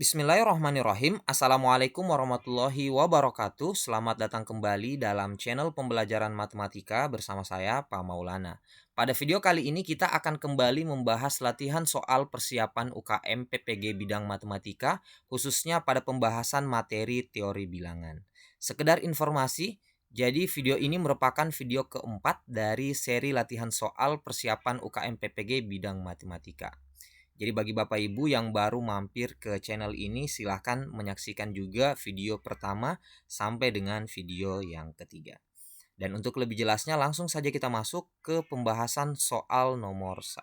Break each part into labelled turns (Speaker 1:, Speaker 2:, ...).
Speaker 1: Bismillahirrahmanirrahim. Assalamualaikum warahmatullahi wabarakatuh. Selamat datang kembali dalam channel pembelajaran matematika bersama saya, Pak Maulana. Pada video kali ini kita akan kembali membahas latihan soal persiapan UKM PPG bidang matematika, khususnya pada pembahasan materi teori bilangan. Sekedar informasi, jadi video ini merupakan video keempat dari seri latihan soal persiapan UKM PPG bidang matematika. Jadi bagi Bapak Ibu yang baru mampir ke channel ini, silahkan menyaksikan juga video pertama sampai dengan video yang ketiga. Dan untuk lebih jelasnya langsung saja kita masuk ke pembahasan soal nomor 1.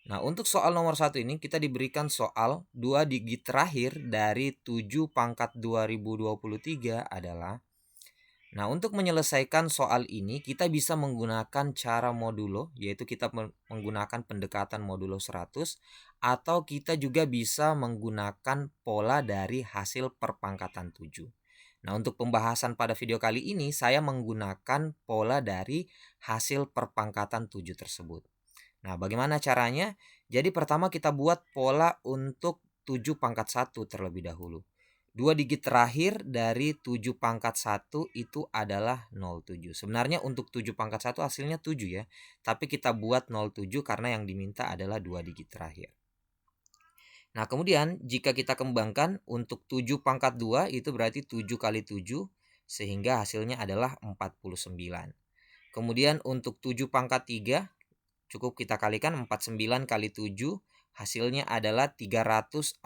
Speaker 1: Nah, untuk soal nomor 1 ini kita diberikan soal 2 digit terakhir dari 7 pangkat 2023 adalah. Nah, untuk menyelesaikan soal ini kita bisa menggunakan cara modulo, yaitu kita menggunakan pendekatan modulo 100, atau kita juga bisa menggunakan pola dari hasil perpangkatan 7. Nah, untuk pembahasan pada video kali ini saya menggunakan pola dari hasil perpangkatan 7 tersebut. Nah, bagaimana caranya? Jadi pertama kita buat pola untuk 7 pangkat 1 terlebih dahulu. 2 digit terakhir dari 7 pangkat 1 itu adalah 07. Sebenarnya untuk 7 pangkat 1 hasilnya 7 ya. Tapi kita buat 07 karena yang diminta adalah 2 digit terakhir. Nah, kemudian jika kita kembangkan untuk 7 pangkat 2 itu berarti 7 kali 7 sehingga hasilnya adalah 49. Kemudian untuk 7 pangkat 3 cukup kita kalikan 49 kali 7 hasilnya adalah 343.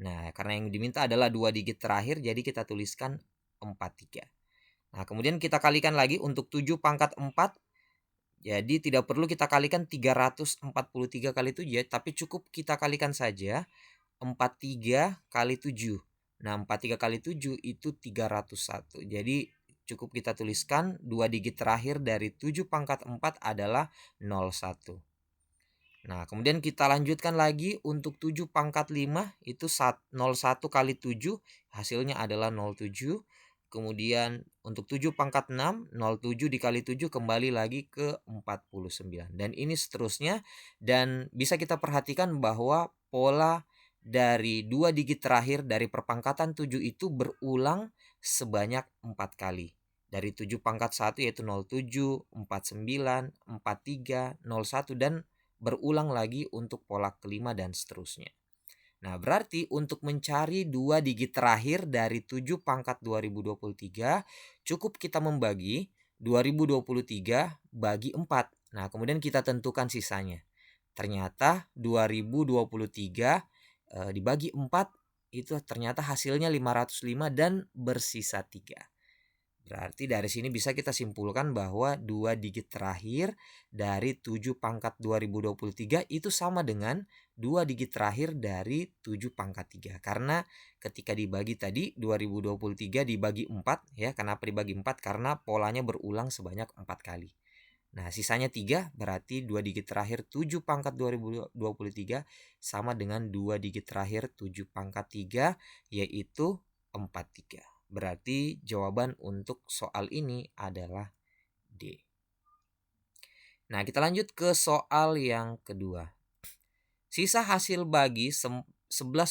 Speaker 1: Nah, karena yang diminta adalah 2 digit terakhir, jadi kita tuliskan 43. Nah, kemudian kita kalikan lagi untuk 7 pangkat 4. Jadi tidak perlu kita kalikan 343 kali 7 ya, tapi cukup kita kalikan saja 43 kali 7. Nah, 43 kali 7 itu 301. Jadi cukup kita tuliskan 2 digit terakhir dari 7 pangkat 4 adalah 01. Nah, kemudian kita lanjutkan lagi untuk 7 pangkat 5 itu 01 kali 7 hasilnya adalah 07. Kemudian untuk 7 pangkat 6, 07 dikali 7 kembali lagi ke 49. Dan ini seterusnya, dan bisa kita perhatikan bahwa pola dari 2 digit terakhir dari perpangkatan 7 itu berulang sebanyak 4 kali. Dari 7 pangkat 1 yaitu 07, 49, 43, 01 dan berulang lagi untuk pola kelima dan seterusnya. Nah, berarti untuk mencari 2 digit terakhir dari 7 pangkat 2023 cukup kita membagi 2023 bagi 4. Nah, kemudian kita tentukan sisanya. Ternyata 2023 dibagi 4 itu ternyata hasilnya 505 dan bersisa 3. Berarti dari sini bisa kita simpulkan bahwa 2 digit terakhir dari 7 pangkat 2023 itu sama dengan 2 digit terakhir dari 7 pangkat 3. Karena ketika dibagi tadi 2023 dibagi 4 ya. Kenapa dibagi 4? Karena polanya berulang sebanyak 4 kali. Nah, sisanya 3 berarti 2 digit terakhir 7 pangkat 2023 sama dengan 2 digit terakhir 7 pangkat 3 yaitu 43. Berarti jawaban untuk soal ini adalah D. Nah, kita lanjut ke soal yang kedua. Sisa hasil bagi 11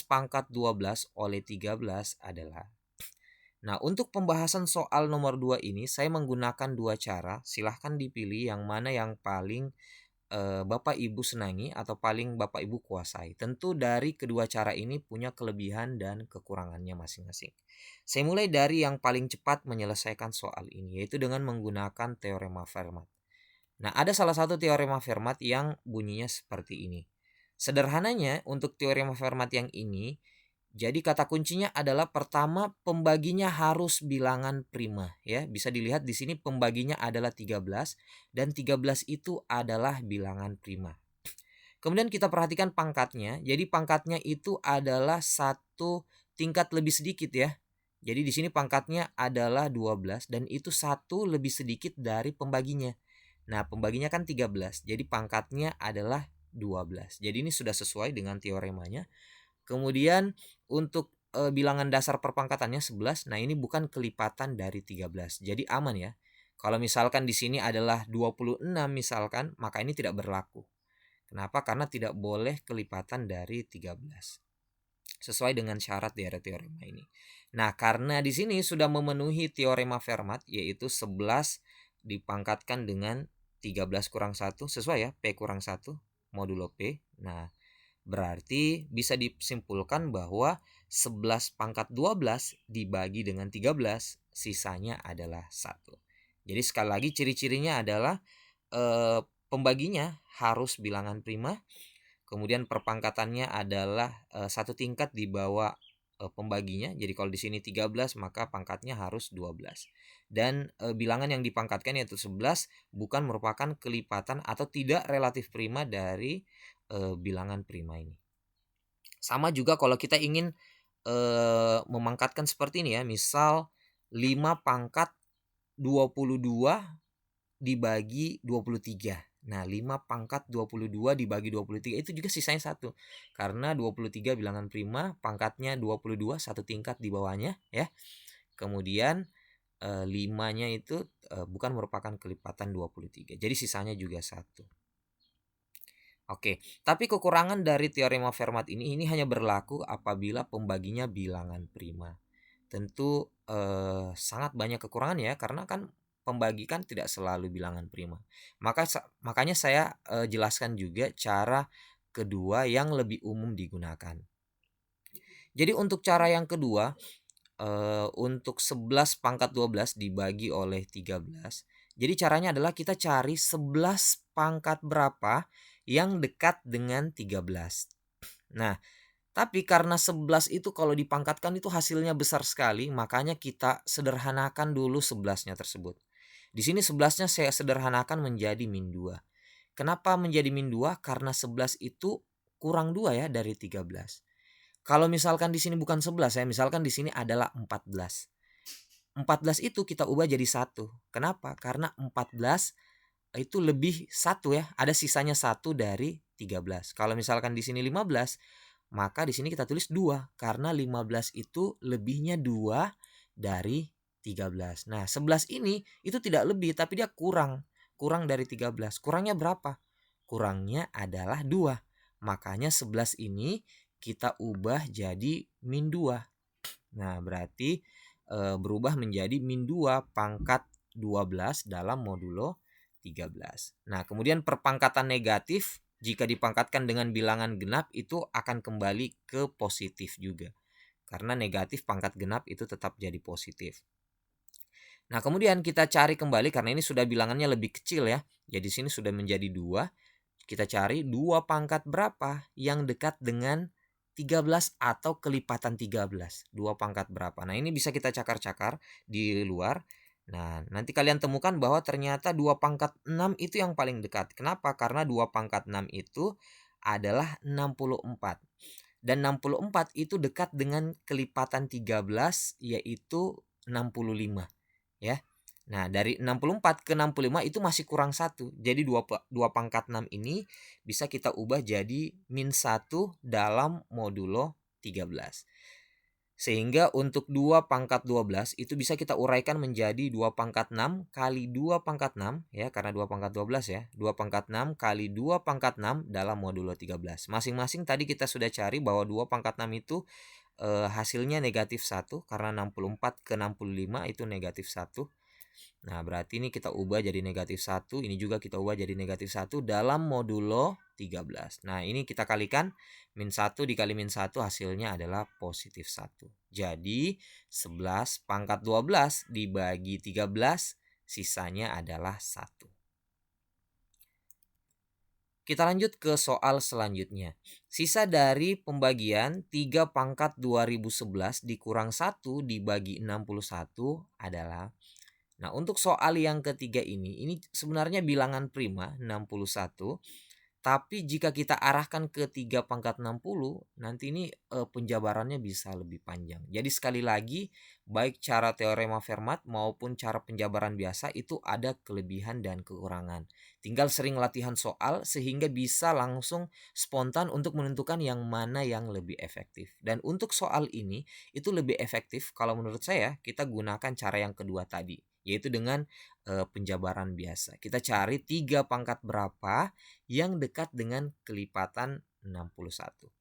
Speaker 1: pangkat 12 oleh 13 adalah. Nah, untuk pembahasan soal nomor 2 ini saya menggunakan dua cara. Silahkan dipilih yang mana yang paling Bapak Ibu senangi atau paling Bapak Ibu kuasai. Tentu dari kedua cara ini punya kelebihan dan kekurangannya masing-masing. Saya mulai dari yang paling cepat menyelesaikan soal ini, yaitu dengan menggunakan teorema Fermat. Nah, ada salah satu teorema Fermat yang bunyinya seperti ini. Sederhananya untuk teorema Fermat yang ini, jadi kata kuncinya adalah pertama pembaginya harus bilangan prima ya. Bisa dilihat di sini pembaginya adalah 13 dan 13 itu adalah bilangan prima. Kemudian kita perhatikan pangkatnya. Jadi pangkatnya itu adalah satu tingkat lebih sedikit ya. Jadi di sini pangkatnya adalah 12 dan itu satu lebih sedikit dari pembaginya. Nah, pembaginya kan 13. Jadi pangkatnya adalah 12. Jadi ini sudah sesuai dengan teoremanya. Kemudian untuk bilangan dasar perpangkatannya 11. Nah, ini bukan kelipatan dari 13. Jadi aman ya. Kalau misalkan di sini adalah 26 misalkan, maka ini tidak berlaku. Kenapa? Karena tidak boleh kelipatan dari 13. Sesuai dengan syarat dari teorema ini. Nah, karena di sini sudah memenuhi teorema Fermat, yaitu 11 dipangkatkan dengan 13 kurang 1, sesuai ya, P kurang 1 modulo P. Nah, berarti bisa disimpulkan bahwa 11 pangkat 12 dibagi dengan 13, sisanya adalah 1. Jadi sekali lagi ciri-cirinya adalah pembaginya harus bilangan prima. Kemudian perpangkatannya adalah satu tingkat di bawah pembaginya. Jadi kalau di sini 13 maka pangkatnya harus 12. Dan bilangan yang dipangkatkan yaitu 11 bukan merupakan kelipatan atau tidak relatif prima dari bilangan prima ini. Sama juga kalau kita ingin memangkatkan seperti ini ya. Misal 5 pangkat 22 dibagi 23. Nah, 5 pangkat 22 dibagi 23 itu juga sisanya 1. Karena 23 bilangan prima, pangkatnya 22, satu tingkat di bawahnya ya. Kemudian 5-nya itu bukan merupakan kelipatan 23. Jadi sisanya juga 1. Oke, tapi kekurangan dari teorema Fermat ini hanya berlaku apabila pembaginya bilangan prima. Tentu sangat banyak kekurangan ya, karena kan pembagi kan tidak selalu bilangan prima. Makanya saya jelaskan juga cara kedua yang lebih umum digunakan. Jadi untuk cara yang kedua, untuk 11 pangkat 12 dibagi oleh 13. Jadi caranya adalah kita cari 11 pangkat berapa yang dekat dengan 13. Nah, tapi karena 11 itu kalau dipangkatkan itu hasilnya besar sekali, makanya kita sederhanakan dulu 11-nya tersebut. Di sini 11-nya saya sederhanakan menjadi min 2. Kenapa menjadi min 2? Karena 11 itu kurang 2 ya dari 13. Kalau misalkan di sini bukan 11 ya, misalkan di sini adalah 14. 14 itu kita ubah jadi 1. Kenapa? Karena 14 itu lebih 1 ya, ada sisanya 1 dari 13. Kalau misalkan di sini 15, maka di sini kita tulis 2 karena 15 itu lebihnya 2 dari 13. Nah, 11 ini itu tidak lebih tapi dia kurang dari 13. Kurangnya berapa? Kurangnya adalah 2. Makanya 11 ini kita ubah jadi min 2. Nah, berarti berubah menjadi min 2 pangkat 12 dalam modulo 13. Nah, kemudian perpangkatan negatif jika dipangkatkan dengan bilangan genap itu akan kembali ke positif juga. Karena negatif pangkat genap itu tetap jadi positif. Nah, kemudian kita cari kembali karena ini sudah bilangannya lebih kecil ya. Jadi sini sudah menjadi 2. Kita cari 2 pangkat berapa yang dekat dengan 13 atau kelipatan 13. 2 pangkat berapa. Nah, ini bisa kita cakar-cakar di luar. Nah, nanti kalian temukan bahwa ternyata 2 pangkat 6 itu yang paling dekat. Kenapa? Karena 2 pangkat 6 itu adalah 64. Dan 64 itu dekat dengan kelipatan 13 yaitu 65 ya. Nah, dari 64 ke 65 itu masih kurang 1. Jadi 2 pangkat 6 ini bisa kita ubah jadi min 1 dalam modulo 13. Sehingga untuk 2 pangkat 12 itu bisa kita uraikan menjadi 2 pangkat 6 kali 2 pangkat 6 ya, karena 2 pangkat 12 ya. 2 pangkat 6 kali 2 pangkat 6 dalam modulo 13. Masing-masing tadi kita sudah cari bahwa 2 pangkat 6 itu hasilnya negatif 1 karena 64 ke 65 itu negatif 1. Nah, berarti ini kita ubah jadi negatif 1, ini juga kita ubah jadi negatif 1 dalam modulo 13. Nah, ini kita kalikan, min 1 dikali min 1 hasilnya adalah positif 1. Jadi, 11 pangkat 12 dibagi 13, sisanya adalah 1. Kita lanjut ke soal selanjutnya. Sisa dari pembagian 3 pangkat 2011 dikurang 1 dibagi 61 adalah. Nah, untuk soal yang ketiga ini sebenarnya bilangan prima 61. Tapi jika kita arahkan ke 3 pangkat 60, nanti ini penjabarannya bisa lebih panjang. Jadi sekali lagi, baik cara teorema Fermat maupun cara penjabaran biasa itu ada kelebihan dan kekurangan. Tinggal sering latihan soal sehingga bisa langsung spontan untuk menentukan yang mana yang lebih efektif. Dan untuk soal ini, itu lebih efektif kalau menurut saya kita gunakan cara yang kedua tadi, yaitu dengan penjabaran biasa. Kita cari 3 pangkat berapa yang dekat dengan kelipatan 61.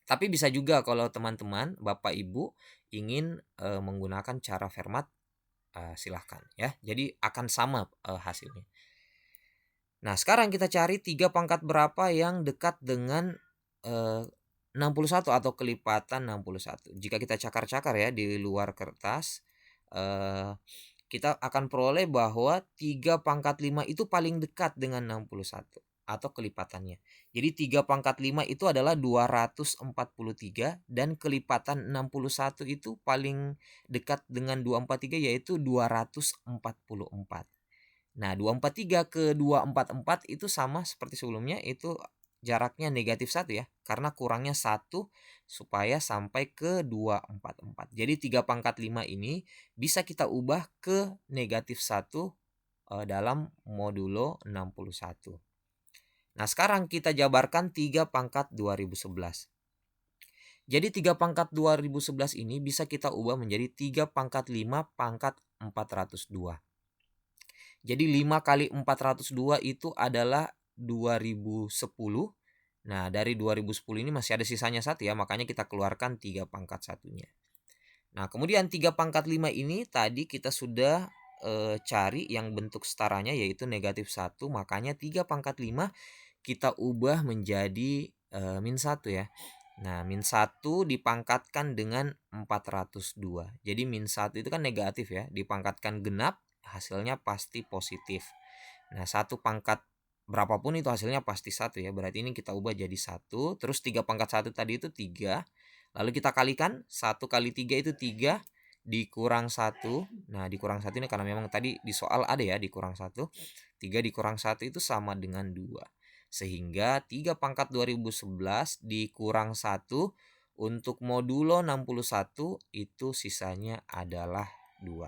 Speaker 1: Tapi bisa juga kalau teman-teman, Bapak Ibu ingin menggunakan cara Fermat, silahkan ya. Jadi akan sama hasilnya. Nah, sekarang kita cari 3 pangkat berapa yang dekat dengan 61 atau kelipatan 61. Jika kita cakar-cakar ya di luar kertas, kita akan peroleh bahwa 3 pangkat 5 itu paling dekat dengan 61 atau kelipatannya. Jadi 3 pangkat 5 itu adalah 243 dan kelipatan 61 itu paling dekat dengan 243 yaitu 244. Nah, 243 ke 244 itu sama seperti sebelumnya, itu jaraknya negatif 1 ya, karena kurangnya 1 supaya sampai ke 244. Jadi 3 pangkat 5 ini bisa kita ubah ke negatif 1 dalam modulo 61. Nah, sekarang kita jabarkan 3 pangkat 2011. Jadi 3 pangkat 2011 ini bisa kita ubah menjadi 3 pangkat 5 pangkat 402. Jadi 5 kali 402 itu adalah 2010. Nah, dari 2010 ini masih ada sisanya 1 ya, makanya kita keluarkan 3 pangkat 1-nya. Nah, kemudian 3 pangkat 5 ini tadi kita sudah cari yang bentuk setaranya yaitu negatif 1, makanya 3 pangkat 5 kita ubah menjadi min 1 ya. Nah, min 1 dipangkatkan dengan 402. Jadi min 1 itu kan negatif ya, dipangkatkan genap hasilnya pasti positif. Nah, 1 pangkat berapapun itu hasilnya pasti 1 ya. Berarti ini kita ubah jadi 1. Terus 3 pangkat 1 tadi itu 3. Lalu kita kalikan 1 kali 3 itu 3 dikurang 1. Nah, dikurang 1 ini karena memang tadi di soal ada ya dikurang 1. 3 dikurang 1 itu sama dengan 2. Sehingga 3 pangkat 2011 dikurang 1 untuk modulo 61 itu sisanya adalah 2.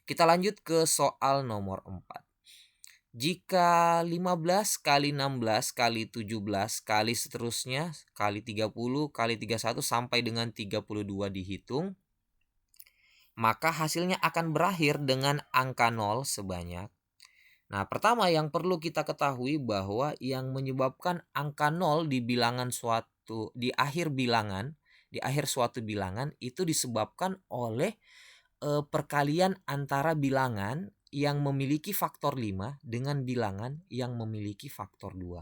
Speaker 1: Kita lanjut ke soal nomor 4. Jika 15 kali 16 kali 17 kali seterusnya kali 30 kali 31 sampai dengan 32 dihitung, maka hasilnya akan berakhir dengan angka 0 sebanyak. Nah, pertama yang perlu kita ketahui bahwa yang menyebabkan angka 0 di bilangan suatu di akhir suatu bilangan itu disebabkan oleh perkalian antara bilangan yang memiliki faktor 5 dengan bilangan yang memiliki faktor 2.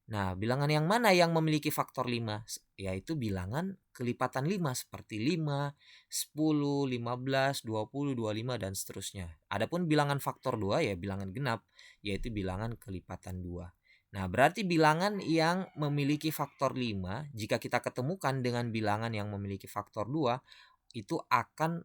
Speaker 1: Nah, bilangan yang mana yang memiliki faktor 5? Yaitu bilangan kelipatan 5 seperti 5, 10, 15, 20, 25 dan seterusnya. Adapun bilangan faktor 2 ya bilangan genap, yaitu bilangan kelipatan 2. Nah, berarti bilangan yang memiliki faktor 5 jika kita ketemukan dengan bilangan yang memiliki faktor 2 itu akan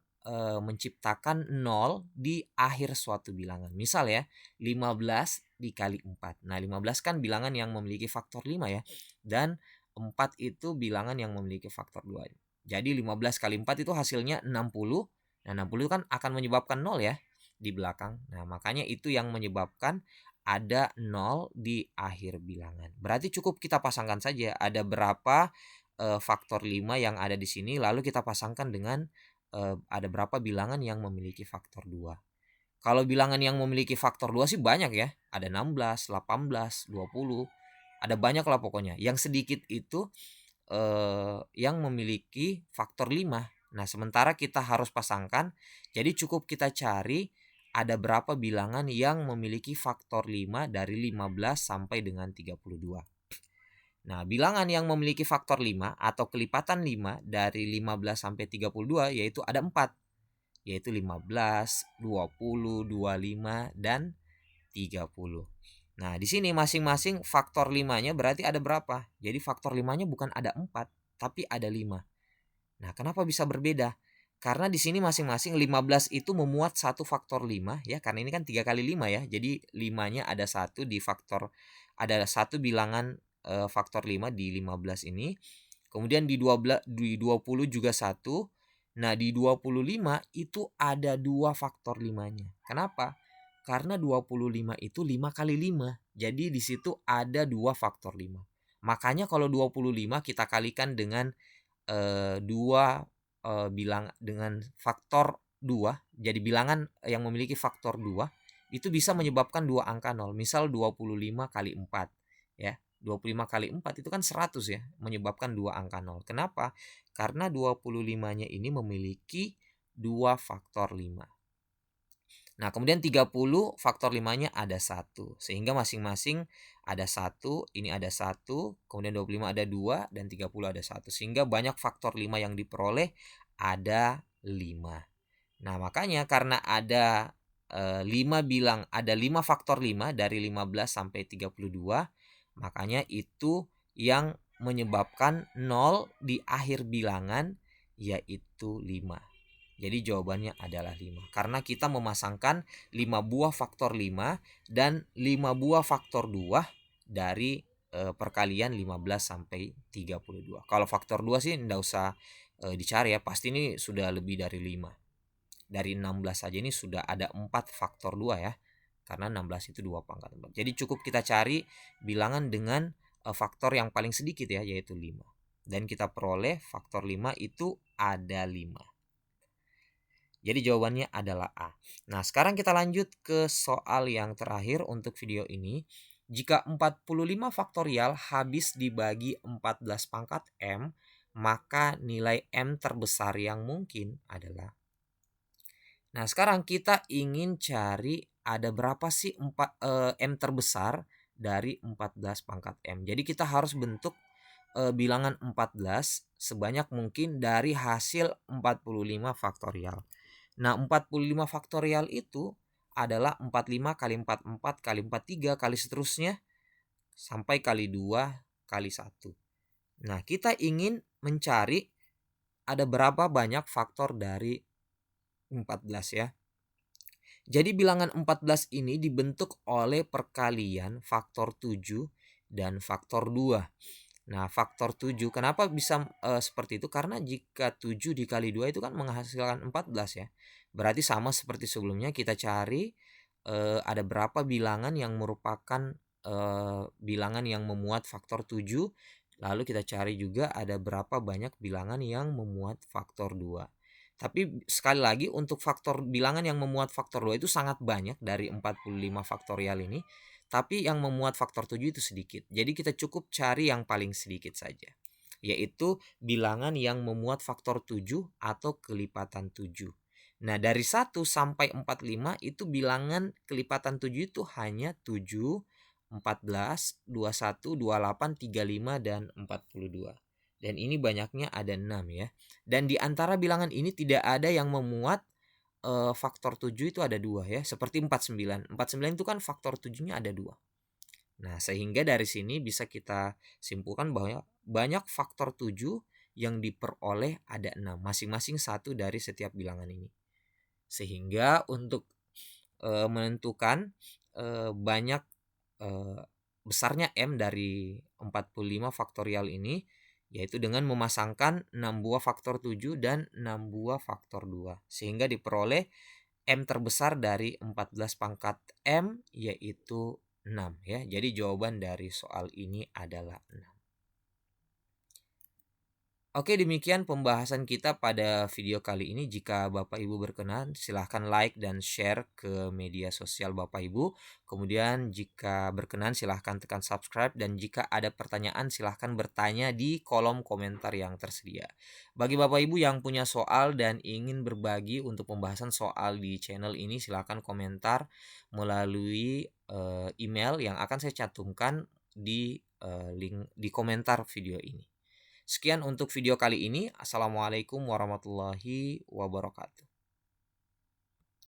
Speaker 1: menciptakan 0 di akhir suatu bilangan. Misal ya, 15 dikali 4. Nah, 15 kan bilangan yang memiliki faktor 5 ya. Dan 4 itu bilangan yang memiliki faktor 2. Jadi 15 kali 4 itu hasilnya 60. Nah, 60 kan akan menyebabkan 0 ya di belakang. Nah, makanya itu yang menyebabkan ada 0 di akhir bilangan. Berarti cukup kita pasangkan saja ada berapa faktor 5 yang ada di sini lalu kita pasangkan dengan ada berapa bilangan yang memiliki faktor 2. Kalau bilangan yang memiliki faktor 2 sih banyak ya. Ada 16, 18, 20. Ada banyak lah pokoknya. Yang sedikit itu yang memiliki faktor 5. Nah, sementara kita harus pasangkan. Jadi cukup kita cari ada berapa bilangan yang memiliki faktor 5 dari 15 sampai dengan 32. Nah, bilangan yang memiliki faktor 5 atau kelipatan 5 dari 15 sampai 32 yaitu ada 4. Yaitu 15, 20, 25, dan 30. Nah, di sini masing-masing faktor 5-nya berarti ada berapa? Jadi faktor 5-nya bukan ada 4, tapi ada 5. Nah, kenapa bisa berbeda? Karena di sini masing-masing 15 itu memuat satu faktor 5 ya, karena ini kan 3 kali 5 ya. Jadi 5-nya ada satu di faktor, ada satu bilangan faktor 5 di 15 ini. Kemudian di 20 juga satu. Nah, di 25 itu ada 2 faktor 5-nya. Kenapa? Karena 25 itu 5 kali 5. Jadi di situ ada 2 faktor 5. Makanya kalau 25 kita kalikan dengan 2 bilang dengan faktor 2, jadi bilangan yang memiliki faktor 2 itu bisa menyebabkan dua angka 0. Misal 25 kali 4 ya. 25 kali 4 itu kan 100 ya, menyebabkan dua angka 0. Kenapa? Karena 25-nya ini memiliki dua faktor 5. Nah, kemudian 30 faktor 5-nya ada 1. Sehingga masing-masing ada 1, ini ada 1, kemudian 25 ada 2, dan 30 ada 1. Sehingga banyak faktor 5 yang diperoleh ada 5. Nah, makanya karena ada 5 faktor 5 dari 15 sampai 32, makanya itu yang menyebabkan 0 di akhir bilangan yaitu 5. Jadi jawabannya adalah 5. Karena kita memasangkan 5 buah faktor 5 dan 5 buah faktor 2 dari perkalian 15 sampai 32. Kalau faktor 2 sih enggak usah dicari ya, pasti ini sudah lebih dari 5. Dari 16 saja ini sudah ada 4 faktor 2 ya. Karena 16 itu 2 pangkat 4. Jadi cukup kita cari bilangan dengan faktor yang paling sedikit ya, yaitu 5. Dan kita peroleh faktor 5 itu ada 5. Jadi jawabannya adalah A. Nah, sekarang kita lanjut ke soal yang terakhir untuk video ini. Jika 45 faktorial habis dibagi 14 pangkat M, maka nilai M terbesar yang mungkin adalah. Nah, sekarang kita ingin cari ada berapa sih M terbesar dari 14 pangkat M. Jadi kita harus bentuk bilangan 14 sebanyak mungkin dari hasil 45 faktorial. Nah, 45 faktorial itu adalah 45 kali 44 kali 43 kali seterusnya sampai kali 2 kali 1. Nah, kita ingin mencari ada berapa banyak faktor dari 14 ya. Jadi bilangan 14 ini dibentuk oleh perkalian faktor 7 dan faktor 2. Nah, faktor 7 kenapa bisa seperti itu? Karena jika 7 dikali 2 itu kan menghasilkan 14 ya. Berarti sama seperti sebelumnya kita cari ada berapa bilangan yang merupakan bilangan yang memuat faktor 7. Lalu kita cari juga ada berapa banyak bilangan yang memuat faktor 2. Tapi sekali lagi untuk faktor bilangan yang memuat faktor 2 itu sangat banyak dari 45 faktorial ini. Tapi yang memuat faktor 7 itu sedikit. Jadi kita cukup cari yang paling sedikit saja. Yaitu bilangan yang memuat faktor 7 atau kelipatan 7. Nah, dari 1 sampai 45 itu bilangan kelipatan 7 itu hanya 7, 14, 21, 28, 35, dan 42. Dan ini banyaknya ada 6 ya. Dan di antara bilangan ini tidak ada yang memuat faktor 7 itu ada 2 ya, seperti 49. 49 itu kan faktor 7-nya ada 2. Nah, sehingga dari sini bisa kita simpulkan bahwa banyak faktor 7 yang diperoleh ada 6, masing-masing satu dari setiap bilangan ini. Sehingga untuk menentukan banyak besarnya M dari 45 faktorial ini yaitu dengan memasangkan 6 buah faktor 7 dan 6 buah faktor 2 sehingga diperoleh M terbesar dari 14 pangkat M yaitu 6 ya. Jadi jawaban dari soal ini adalah 6. Oke, demikian pembahasan kita pada video kali ini. Jika Bapak Ibu berkenan, silahkan like dan share ke media sosial Bapak Ibu. Kemudian jika berkenan silahkan tekan subscribe, dan jika ada pertanyaan silahkan bertanya di kolom komentar yang tersedia. Bagi Bapak Ibu yang punya soal dan ingin berbagi untuk pembahasan soal di channel ini, silahkan komentar melalui email yang akan saya cantumkan di link di komentar video ini. Sekian untuk video kali ini. Assalamualaikum warahmatullahi wabarakatuh.